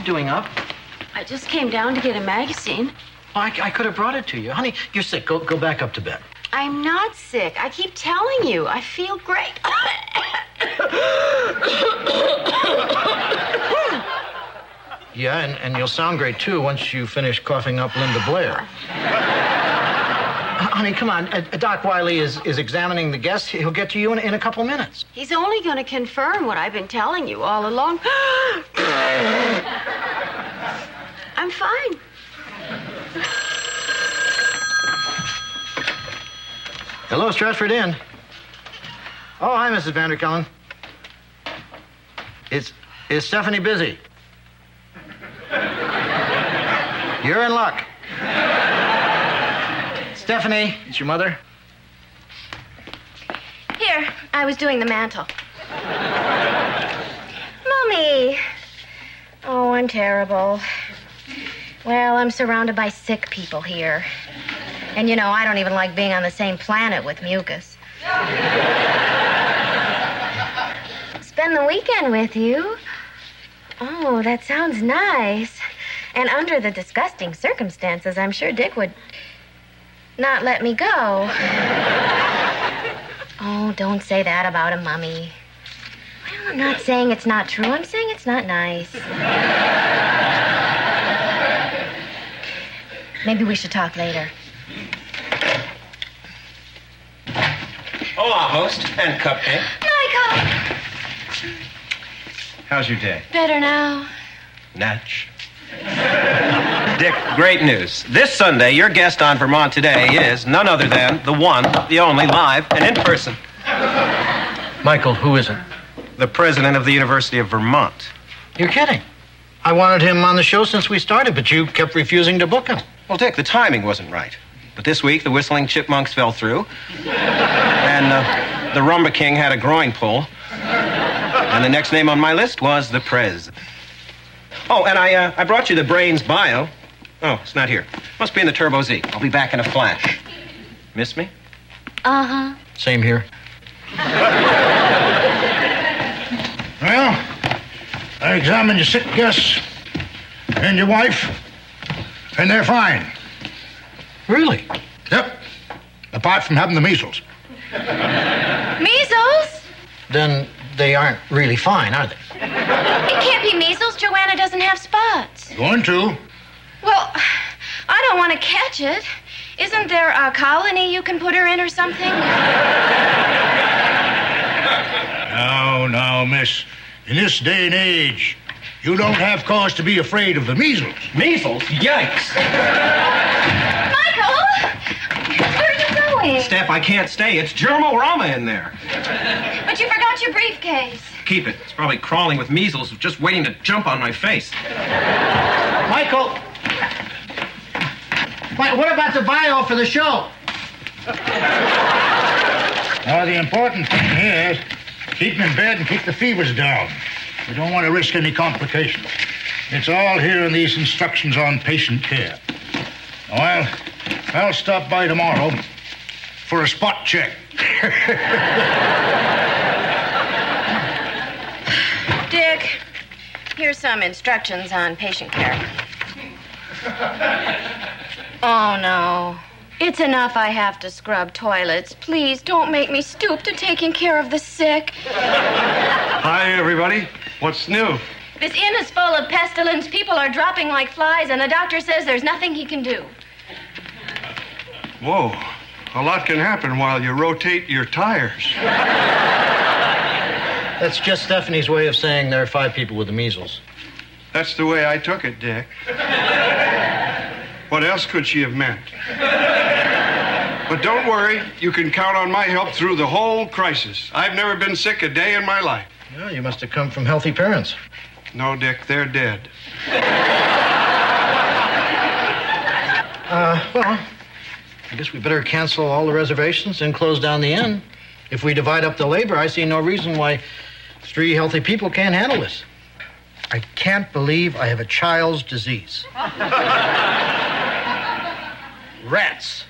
doing up? I just came down to get a magazine. Oh, I could have brought it to you. Honey, you're sick. Go back up to bed. I'm not sick. I keep telling you. I feel great. Yeah, and you'll sound great, too, once you finish coughing up Linda Blair. Honey, come on. Doc Wiley is examining the guests. He'll get to you in a couple minutes. He's only going to confirm what I've been telling you all along. I'm fine. Hello, Stratford Inn. Oh, hi, Mrs. Vanderkellen. Is Stephanie busy? You're in luck. Stephanie, it's your mother. Here, I was doing the mantle. Mommy. Oh, I'm terrible. Well, I'm surrounded by sick people here. And, you know, I don't even like being on the same planet with Mucus. Spend the weekend with you? Oh, that sounds nice. And under the disgusting circumstances, I'm sure Dick would not let me go. Oh, don't say that about him, Mommy. Well, I'm not saying it's not true. I'm saying it's not nice. Maybe we should talk later. Hola, host and cupcake. Michael! How's your day? Better now. Natch. Dick, great news. This Sunday, your guest on Vermont Today is none other than the one, the only, live and in person. Michael, who is it? The president of the University of Vermont. You're kidding. I wanted him on the show since we started, but you kept refusing to book him. Well, Dick, the timing wasn't right. But this week, the Whistling Chipmunks fell through. And the Rumba King had a groin pull. And the next name on my list was the Prez. Oh, and I brought you the Brains bio. Oh, it's not here. Must be in the Turbo Z. I'll be back in a flash. Miss me? Uh-huh. Same here. Well, I examined your sick guests and your wife, and they're fine. Really? Yep. Apart from having the measles. Measles? Then they aren't really fine, are they? It can't be measles. Joanna doesn't have spots. Going to. Well, I don't want to catch it. Isn't there a colony you can put her in or something? Now, miss. In this day and age, you don't have cause to be afraid of the measles. Measles? Yikes! Michael! Where are you going? Steph, I can't stay. It's germorama in there. But you forgot your briefcase. Keep it. It's probably crawling with measles, just waiting to jump on my face. Michael! What about the bio for the show? Now, the important thing here is keep them in bed and keep the fevers down. We don't want to risk any complications. It's all here in these instructions on patient care. Well, I'll stop by tomorrow for a spot check. Dick, here's some instructions on patient care. Oh, no. It's enough I have to scrub toilets. Please don't make me stoop to taking care of the sick. Hi, everybody. What's new? This inn is full of pestilence. People are dropping like flies, and the doctor says there's nothing he can do. Whoa. A lot can happen while you rotate your tires. That's just Stephanie's way of saying there are 5 people with the measles. That's the way I took it, Dick. What else could she have meant? But don't worry. You can count on my help through the whole crisis. I've never been sick a day in my life. Well, you must have come from healthy parents. No, Dick, they're dead. Well, I guess we better cancel all the reservations and close down the inn. If we divide up the labor, I see no reason why 3 healthy people can't handle this. I can't believe I have a child's disease. Rats.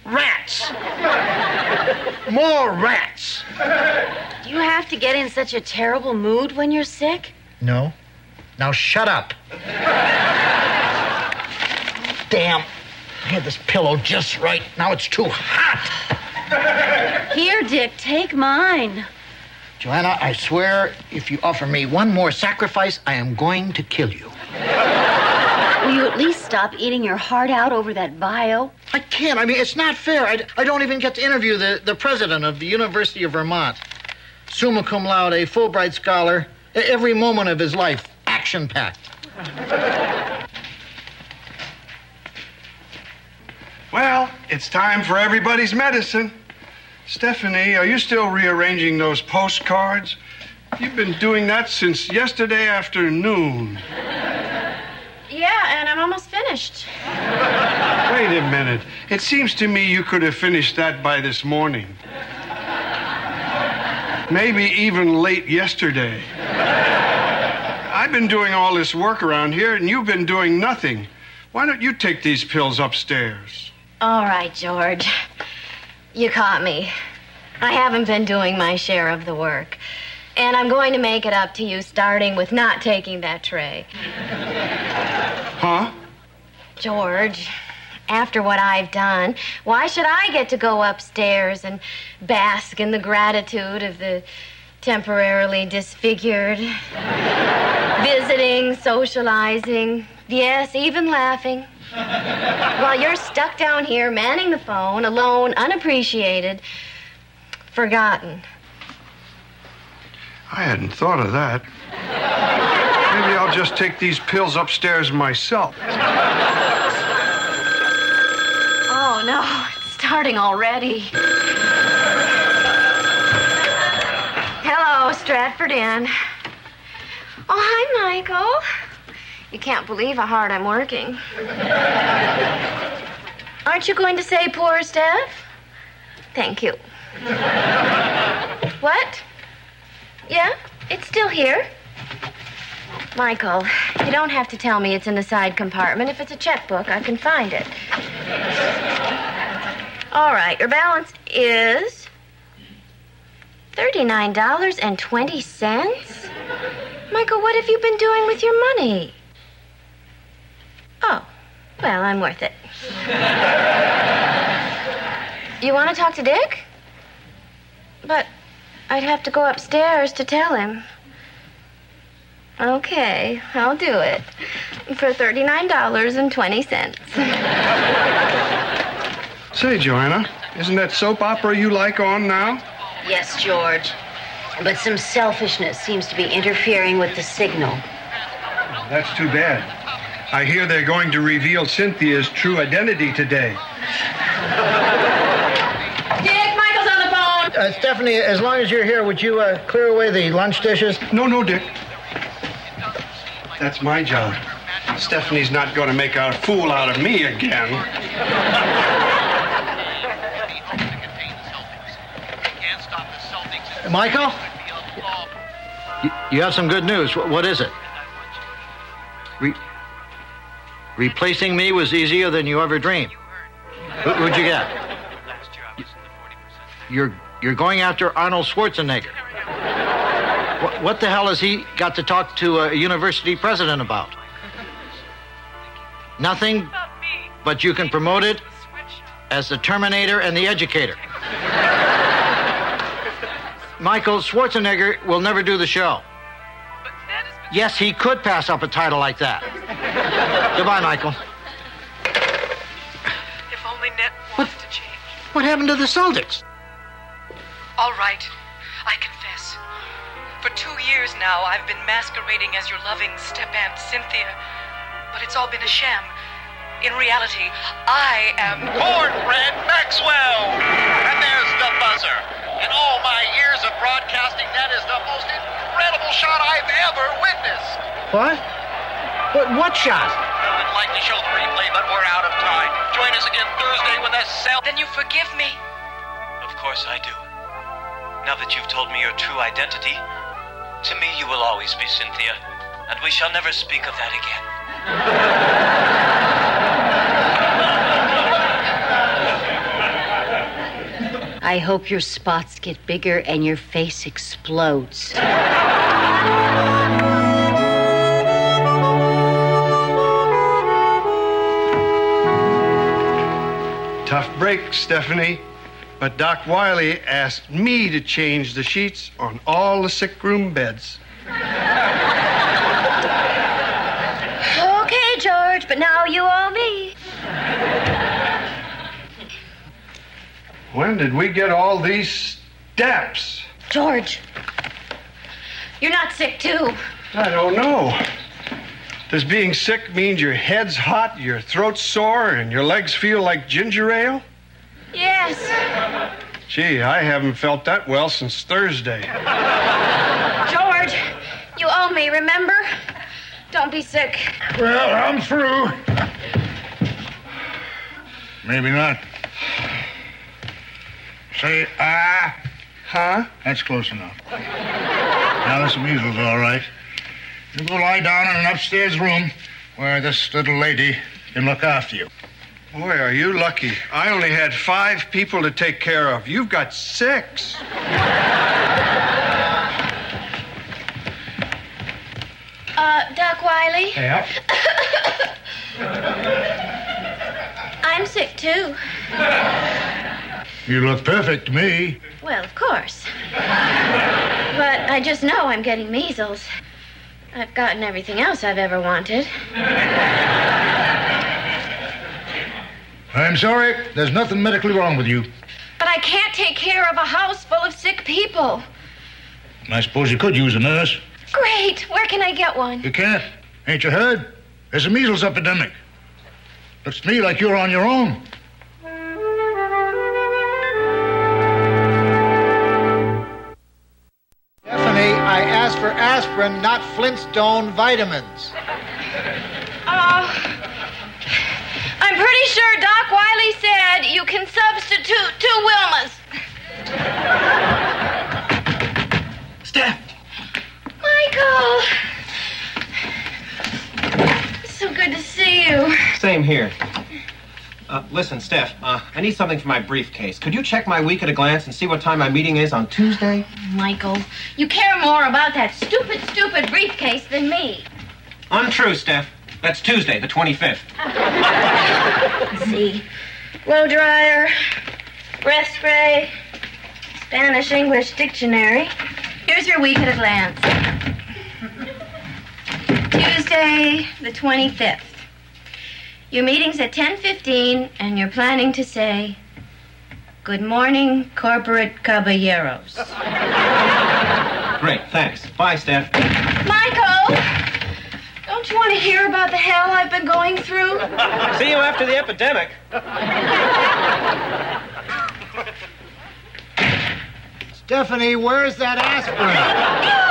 Rats. More rats. Do you have to get in such a terrible mood when you're sick? No. Now shut up. Damn. I had this pillow just right. Now it's too hot. Here, Dick, take mine. Joanna, I swear, if you offer me one more sacrifice, I am going to kill you. Will you at least stop eating your heart out over that bio? I can't. I mean, it's not fair. I don't even get to interview the president of the University of Vermont. Summa cum laude, Fulbright scholar. Every moment of his life, action-packed. Well, it's time for everybody's medicine. Stephanie, are you still rearranging those postcards? You've been doing that since yesterday afternoon. Yeah, and I'm almost finished. Wait a minute. It seems to me you could have finished that by this morning. Maybe even late yesterday. I've been doing all this work around here, and you've been doing nothing. Why don't you take these pills upstairs? All right, George. You caught me. I haven't been doing my share of the work. And I'm going to make it up to you, starting with not taking that tray. Huh? George, after what I've done, why should I get to go upstairs and bask in the gratitude of the temporarily disfigured, visiting, socializing, yes, even laughing, while you're stuck down here manning the phone, alone, unappreciated, forgotten? I hadn't thought of that. Maybe I'll just take these pills upstairs myself. Oh, no, it's starting already. Hello, Stratford Inn. Oh, hi, Michael. You can't believe how hard I'm working. Aren't you going to say poor Steph? Thank you. What? Yeah, it's still here. Michael, you don't have to tell me it's in the side compartment. If it's a checkbook, I can find it. All right, your balance is $39.20. Michael, what have you been doing with your money? Oh, well, I'm worth it. You want to talk to Dick? But I'd have to go upstairs to tell him. Okay, I'll do it. For $39.20. Say, Joanna, isn't that soap opera you like on now? Yes, George. But some selfishness seems to be interfering with the signal. That's too bad. I hear they're going to reveal Cynthia's true identity today. Stephanie, as long as you're here, would you clear away the lunch dishes? No, Dick. That's my job. Stephanie's not going to make a fool out of me again. Michael? You have some good news. What is it? Replacing me was easier than you ever dreamed. Who'd you get? You're going after Arnold Schwarzenegger. What the hell has he got to talk to a university president about? Nothing, but you can promote it as the Terminator and the Educator. Michael, Schwarzenegger will never do the show. Yes, he could pass up a title like that. Goodbye, Michael. If only Ned wanted to change. What happened to the Celtics? All right, I confess. For 2 years now, I've been masquerading as your loving step-aunt Cynthia. But it's all been a sham. In reality, I am... Cornbread Maxwell! And there's the buzzer. In all my years of broadcasting, that is the most incredible shot I've ever witnessed. What? What shot? I'd like to show the replay, but we're out of time. Join us again Thursday when the Then you forgive me? Of course I do. Now that you've told me your true identity, to me you will always be Cynthia, and we shall never speak of that again. I hope your spots get bigger and your face explodes. break, Stephanie. But Doc Wiley asked me to change the sheets on all the sick room beds. Okay, George, but now you owe me. When did we get all these steps? George, you're not sick, too. I don't know. Does being sick mean your head's hot, your throat's sore, and your legs feel like ginger ale? Yes. Gee, I haven't felt that well since Thursday. George, you owe me, remember? Don't be sick. Well, I'm through. Maybe not. Say, Huh? That's close enough. Now, this measles, all right. You go lie down in an upstairs room where this little lady can look after you. Boy, are you lucky. I only had 5 people to take care of. You've got 6. Doc Wiley? Yeah? I'm sick, too. You look perfect to me. Well, of course. But I just know I'm getting measles. I've gotten everything else I've ever wanted. I'm sorry. There's nothing medically wrong with you. But I can't take care of a house full of sick people. I suppose you could use a nurse. Great. Where can I get one? You can't. Ain't you heard? There's a measles epidemic. Looks to me like you're on your own. Stephanie, I asked for aspirin, not Flintstone vitamins. I'm pretty sure Doc Wiley said you can substitute 2 Wilmas. Steph! Michael! So good to see you. Same here. Listen, Steph, I need something for my briefcase. Could you check my week at a glance and see what time my meeting is on Tuesday? Michael, you care more about that stupid briefcase than me. Untrue, Steph. That's Tuesday, the 25th. Let's see. Blow dryer, breath spray, Spanish-English dictionary. Here's your week at a glance. Tuesday, the 25th. Your meeting's at 10:15, and you're planning to say, "Good morning, corporate caballeros." Great, thanks. Bye, Steph. Michael! Don't you want to hear about the hell I've been going through? See you after the epidemic. Stephanie, where's that aspirin? Ew!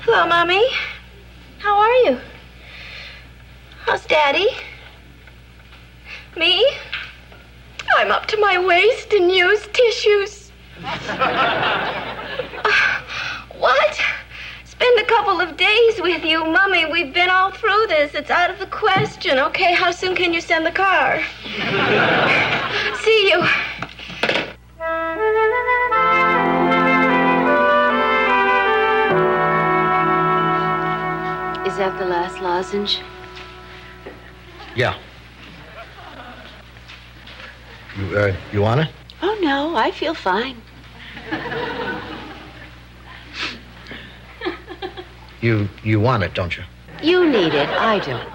Hello, Mommy. How are you? How's Daddy? Me? I'm up to my waist in used tissues. What? Spend a couple of days with you. Mommy, we've been all through this. It's out of the question. Okay, how soon can you send the car? See you. Is that the last lozenge? Yeah. You want it? Oh, no, I feel fine. You want it, don't you? You need it, I don't.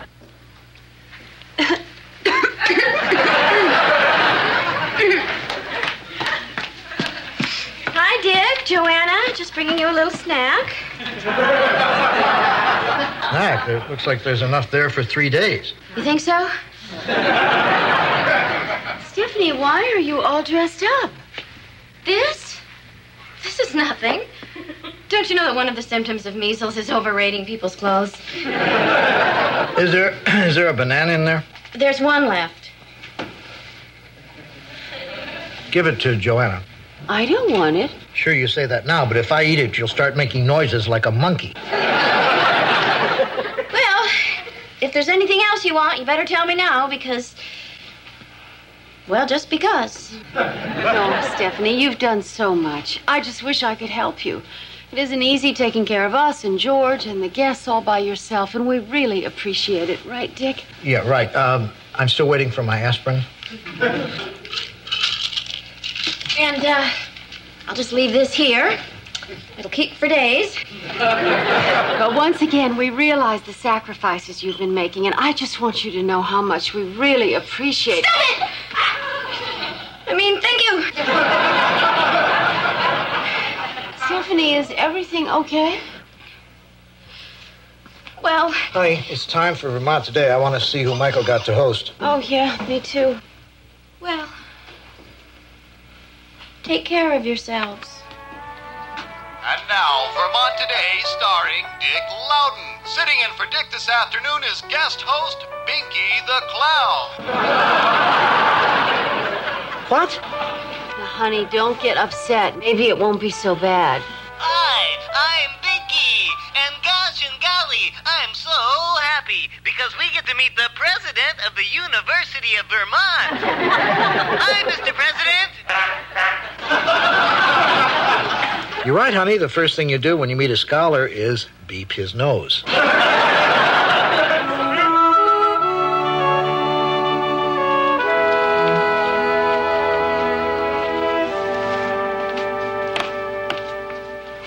Hi, Dick. Joanna, just bringing you a little snack. Snack? It looks like there's enough there for 3 days. You think so? Stephanie, why are you all dressed up? This? This is nothing. Don't you know that one of the symptoms of measles is overrating people's clothes? Is there a banana in there? There's one left. Give it to Joanna. I don't want it. Sure, you say that now, but if I eat it, you'll start making noises like a monkey. Well, if there's anything else you want, you better tell me now, because Well, just because. No, Stephanie, you've done so much. I just wish I could help you. It isn't easy taking care of us and George and the guests all by yourself, and we really appreciate it. Right, Dick? Yeah, right. I'm still waiting for my aspirin. And, I'll just leave this here. It'll keep for days. But once again, we realize the sacrifices you've been making, and I just want you to know how much we really appreciate it. Stop it! I mean, thank you. Stephanie, is everything okay? Well... Honey, it's time for Vermont Today. I want to see who Michael got to host. Oh, yeah, me too. Well... Take care of yourselves. And now, Vermont Today, starring Dick Loudon. Sitting in for Dick this afternoon is guest host Binky the Clown. What? Now, honey, don't get upset. Maybe it won't be so bad. Hi, I'm Binky, and gosh and golly, I'm so happy because we get to meet the president of the University of Vermont. Hi, Mr. President. You're right, honey. The first thing you do when you meet a scholar is beep his nose.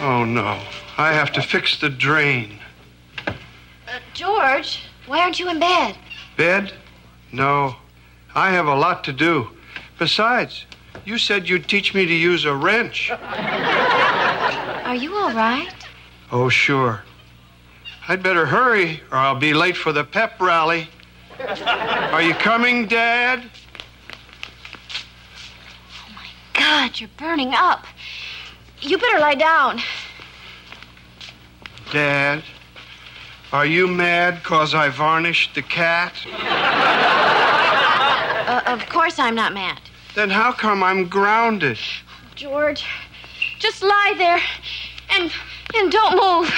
Oh, no. I have to fix the drain. George, why aren't you in bed? Bed? No. I have a lot to do. Besides, you said you'd teach me to use a wrench. Are you all right? Oh, sure. I'd better hurry, or I'll be late for the pep rally. Are you coming, Dad? God, you're burning up. You better lie down. Dad, are you mad 'cause I varnished the cat? Of course I'm not mad. Then how come I'm grounded? George, just lie there and don't move.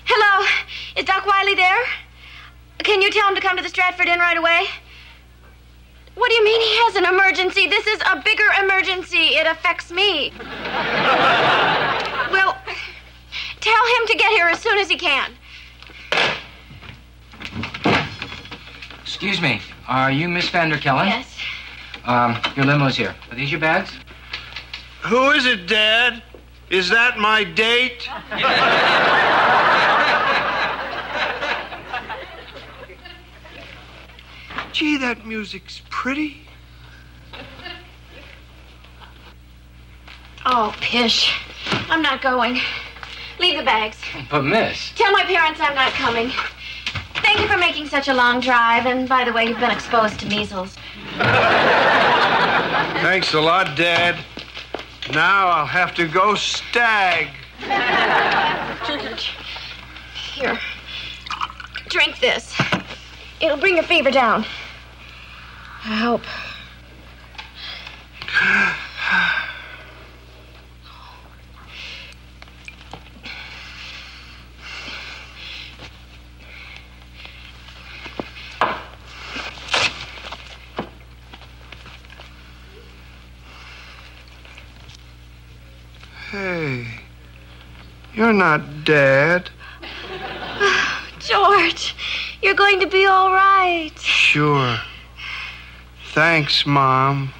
Hello, is Doc Wiley there? Can you tell him to come to the Stratford Inn right away? What do you mean he has an emergency? This is a bigger emergency. It affects me. Well, tell him to get here as soon as he can. Excuse me, are you Miss Vanderkellen? Yes. Your limo's here. Are these your bags? Who is it, Dad? Is that my date? Gee, that music's pretty. Oh, pish. I'm not going. Leave the bags. But, miss... Tell my parents I'm not coming. Thank you for making such a long drive. And by the way, you've been exposed to measles. Thanks a lot, Dad. Now I'll have to go stag. George, here. Drink this. It'll bring your fever down. I hope. Hey, you're not Dad. George, you're going to be all right. Sure. Thanks, Mom.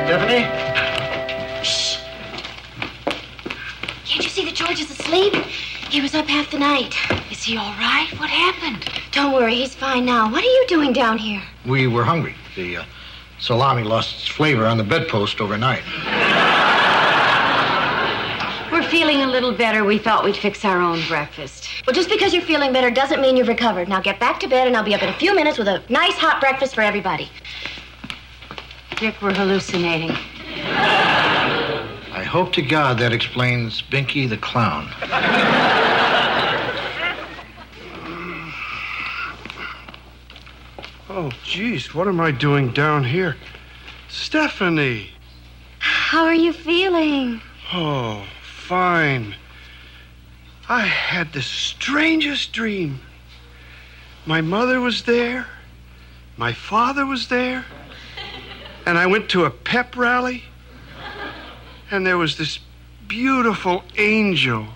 Stephanie? Shh. Can't you see that George is asleep? He was up half the night. Is he all right? What happened? Don't worry, he's fine now. What are you doing down here? We were hungry. The salami lost its flavor on the bedpost overnight. We're feeling a little better. We thought we'd fix our own breakfast. Well, just because you're feeling better doesn't mean you've recovered. Now get back to bed, and I'll be up in a few minutes with a nice hot breakfast for everybody. Dick, we're hallucinating. I hope to God that explains Binky the Clown. Oh, geez, what am I doing down here? Stephanie! How are you feeling? Oh, fine. I had the strangest dream. My mother was there. My father was there. And I went to a pep rally. And there was this beautiful angel.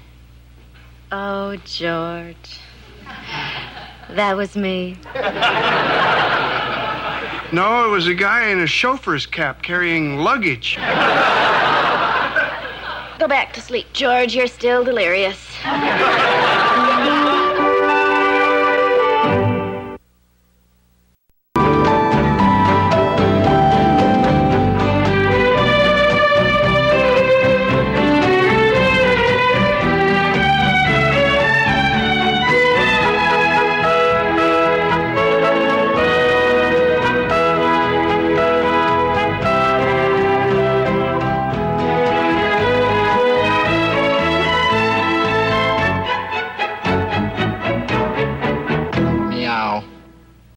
Oh, George. That was me. No, it was a guy in a chauffeur's cap carrying luggage. Go back to sleep, George. You're still delirious.